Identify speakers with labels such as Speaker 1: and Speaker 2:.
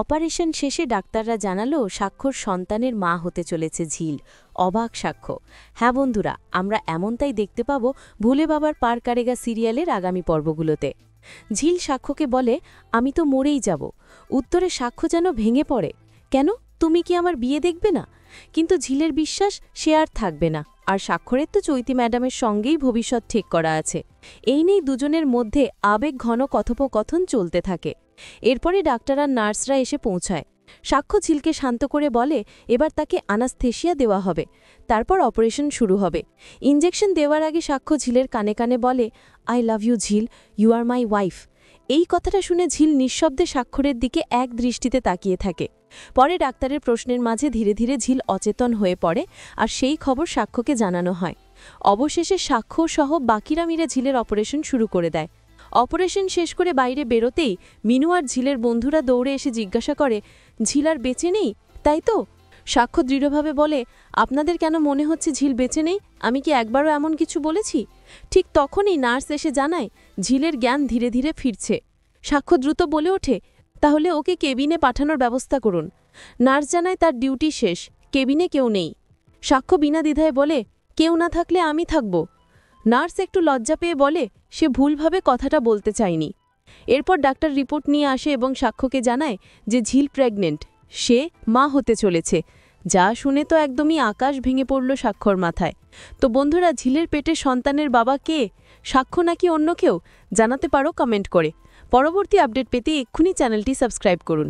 Speaker 1: Operation শেষে ডাক্তাররা জানালো সাক্ষর সন্তানের মা হতে চলেছে ঝিল। অবাক সাক্ষ্য। হ্যাঁ বন্ধুরা, আমরা এমনটাই দেখতে পাব ভুলে বাবার পার কারেগা সিরিয়ালের আগামী পর্বগুলোতে। ঝিল সাক্ষ্যকে বলে, আমি তো মরেই যাব। উত্তরে সাক্ষ্য যেন ভেঙে পড়ে, কেন, তুমি কি আমার বিয়ে দেখবে না? কিন্তু ঝিলের বিশ্বাস সে আর থাকবে না, আর স্বাক্ষরের তো চৈতি ম্যাডামের সঙ্গেই ভবিষ্যৎ ঠিক করা আছে। এই নিয়েই দুজনের মধ্যে আবেগ ঘন কথোপকথন চলতে থাকে। এরপরে ডাক্তার আর নার্সরা এসে পৌঁছায়। সাক্ষ্য ঝিলকে শান্ত করে বলে এবার তাকে আনাস্থেশিয়া দেওয়া হবে, তারপর অপারেশন শুরু হবে। ইনজেকশন দেওয়ার আগে সাক্ষ্য ঝিলের কানে কানে বলে, আই লাভ ইউ ঝিল, ইউ আর মাই ওয়াইফ। এই কথাটা শুনে ঝিল নিঃশব্দে স্বাক্ষরের দিকে এক দৃষ্টিতে তাকিয়ে থাকে। পরে ডাক্তারের প্রশ্নের মাঝে ধীরে ধীরে ঝিল অচেতন হয়ে পড়ে, আর সেই খবর সাক্ষ্যকে জানানো হয়। অবশেষে সাক্ষ্য সহ বাকিরা মিলে ঝিলের অপারেশন শুরু করে দেয়। অপারেশন শেষ করে বাইরে বেরোতেই মিনু আর ঝিলের বন্ধুরা দৌড়ে এসে জিজ্ঞাসা করে, ঝিল আর বেঁচে নেই, তাই তো? সাক্ষ্য দৃঢ়ভাবে বলে, আপনাদের কেন মনে হচ্ছে ঝিল বেঁচে নেই? আমি কি একবারও এমন কিছু বলেছি? ঠিক তখনই নার্স এসে জানায় ঝিলের জ্ঞান ধীরে ধীরে ফিরছে। সাক্ষ্য দ্রুত বলে ওঠে, তাহলে ওকে কেবিনে পাঠানোর ব্যবস্থা করুন। নার্স জানায় তার ডিউটি শেষ, কেবিনে কেউ নেই। সাক্ষ্য বিনা দ্বিধায় বলে, কেউ না থাকলে আমি থাকব। নার্স একটু লজ্জা পেয়ে বলে সে ভুলভাবে কথাটা বলতে চায়নি। এরপর ডাক্তার রিপোর্ট নিয়ে আসে এবং সাক্ষ্যকে জানায় যে ঝিল প্রেগনেন্ট, সে মা হতে চলেছে। যা শুনে তো একদমই আকাশ ভেঙে পড়ল সাক্ষ্যর মাথায়। তো বন্ধুরা, ঝিলের পেটে সন্তানের বাবা কে? সাক্ষ্য নাকি অন্য কেউ? জানাতে পারো কমেন্ট করে। পরবর্তী আপডেট পেতে এক্ষুনি চ্যানেলটি সাবস্ক্রাইব করুন।